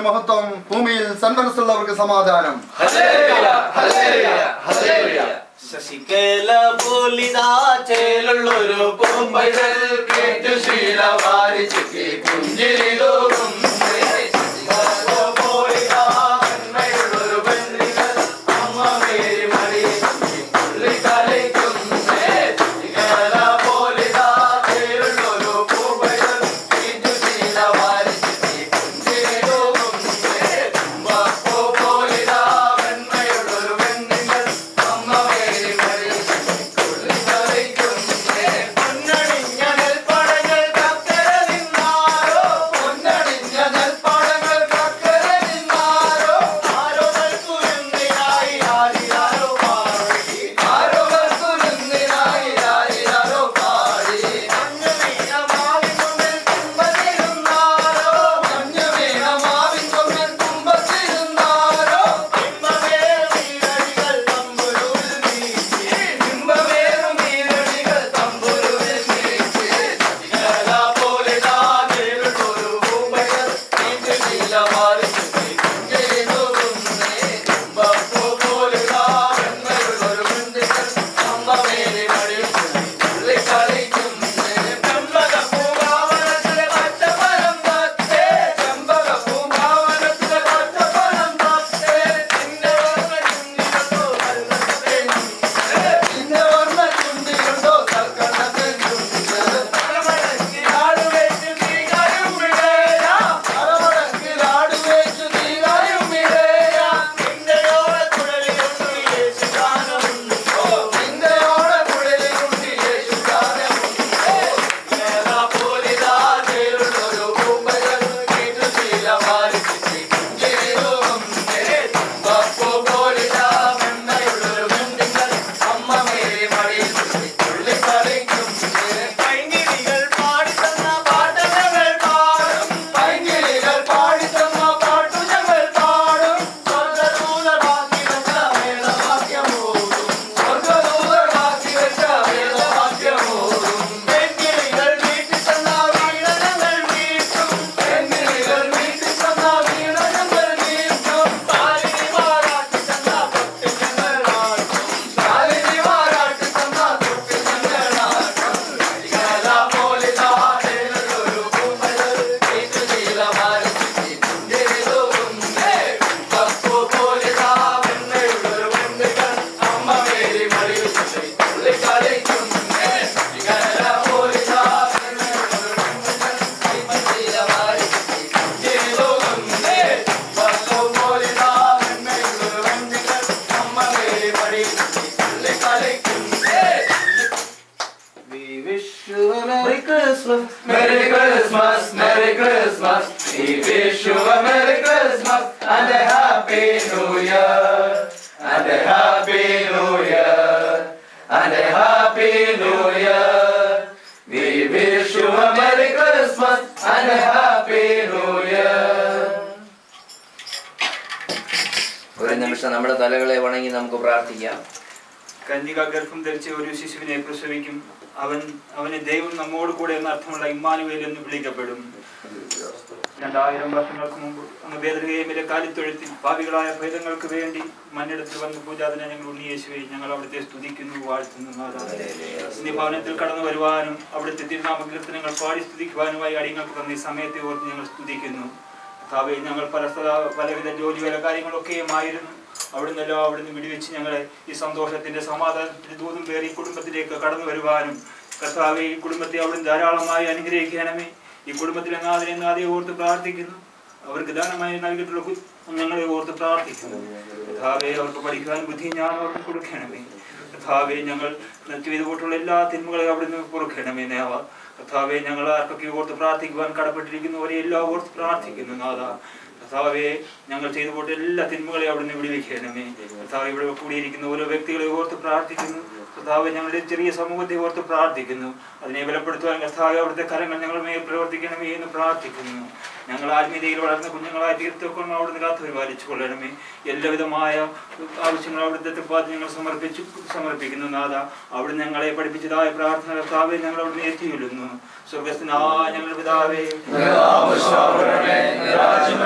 നാമത്തിന് മഹത്വം, ഭൂമിയിൽ സന്മനസ്സുള്ളവർക്ക് സമാധാനം. ശശികല പോലിതാ ചേലുള്ളൊരു പൂമ്പൈതൽ കേട്ടു ശീലവാരി ചുറ്റി പുഞ്ചിരിതോറും നമ്മുടെ തലകളെ വണങ്ങി നമുക്ക് പ്രാർത്ഥിക്കാം. കന്യക ഗർഭം ധരിച്ച ഒരു ശിശുവിനെ പ്രസവിക്കും, അവന് ദൈവം നമ്മോട് കൂടെ എന്ന അർത്ഥമുള്ള ഇമ്മാനുവേൽ എന്ന് വിളിക്കപ്പെടും. 2000 വർഷങ്ങൾക്ക് മുമ്പ് അങ്ങ് ബേത്ലഹേമിലെ കാലിത്തൊഴുത്തിൽ പാപികളായ ഭേദങ്ങൾക്ക് വേണ്ടി മണ്ണിടത്തിൽ വന്ന് പൂജാതനെ ഞങ്ങൾ ഉണ്ണിയേശുവെ ഞങ്ങൾ അവിടുത്തെ സ്തുതിക്കുന്നു, വാഴ്ത്തുന്നു. ഈ ഭവനത്തിൽ കടന്നു വരുവാനും അവിടുത്തെ തിരുനാമ കീർത്തനങ്ങൾ പാടി സ്തുതിക്കുവാനുമായി അടിയങ്ങൾക്ക് തന്ന ഈ സമയത്തെ ഓർത്ത് ഞങ്ങൾ സ്തുതിക്കുന്നു. കർത്താവേ, ഞങ്ങൾ പലവിധ ജോലി വേല കാര്യങ്ങളൊക്കെയുമായിരുന്നു. അവിടുന്ന് വിടിവെച്ച് ഞങ്ങളെ ഈ സന്തോഷത്തിന്റെ സമാധാനത്തിന്റെ ദൂതും പേറി കുടുംബത്തിലേക്ക് കടന്നു വരുവാനും കർത്താവേ, ഈ കുടുംബത്തെ അവിടുന്ന് ധാരാളമായി അനുഗ്രഹിക്കണമേ. ഈ കുടുംബത്തിലെ നാഥനെ ഓർത്ത് പ്രാർത്ഥിക്കുന്നു. അവർക്ക് ദാനമായി നൽകിയിട്ടുള്ള ഞങ്ങളെ ഓർത്ത് പ്രാർത്ഥിക്കുന്നു. കർത്താവേ, അവർക്ക് പഠിക്കുവാൻ ബുദ്ധി ഞാൻ അവർക്ക് കൊടുക്കണമേ. കർത്താവേ, ഞങ്ങൾ ചെയ്തു പോയിട്ടുള്ള എല്ലാ തിന്മകളെയും അവിടുന്ന് പൊറുക്കണമേ. നേവ കർത്താവേ, ഞങ്ങൾ ആർക്കൊക്കെ ഓർത്ത് പ്രാർത്ഥിക്കുവാൻ കടപ്പെട്ടിരിക്കുന്നവരെ എല്ലാം ഓർത്ത് പ്രാർത്ഥിക്കുന്നു. നാഥ കർത്താവേ, ഞങ്ങൾ ചെയ്തു പോയിട്ട് എല്ലാ തിന്മകളെയും അവിടുന്ന് വിടുവിക്കണമേ. കർത്താവേ, ഇവിടെ കൂടിയിരിക്കുന്ന ഓരോ വ്യക്തികളെ ഓർത്ത് പ്രാർത്ഥിക്കുന്നു. കർത്താവേ, ഞങ്ങളുടെ ചെറിയ സമൂഹത്തെ ഓർത്ത് പ്രാർത്ഥിക്കുന്നു. അതിനെ ബലപ്പെടുത്തുവാൻ കർത്താവേ, അവിടുത്തെ കരങ്ങൾ ഞങ്ങളുടെ മേൽ പ്രവർത്തിക്കണമേ എന്ന് പ്രാർത്ഥിക്കുന്നു. ഞങ്ങൾ ആത്മീയതയിൽ വളർന്ന കുഞ്ഞുങ്ങളായി തീർത്തുകൊണ്ട് അവിടുന്ന് കാത്തു പരിപാലിച്ചു കൊള്ളണമേ. എല്ലാവിധമായ ആവശ്യങ്ങൾ അവിടുത്തെ തൃപ്പാദം ഞങ്ങൾ സമർപ്പിക്കുന്നു. നാഥ, അവിടുന്ന് ഞങ്ങളെ പഠിപ്പിച്ചതായ പ്രാർത്ഥന കർത്താവേ ഞങ്ങൾ അവിടുന്ന് എത്തിയൊല്ലുന്നു. സ്വർഗസ്ഥനായ ഞങ്ങളുടെ പിതാവേ, രാജ്യം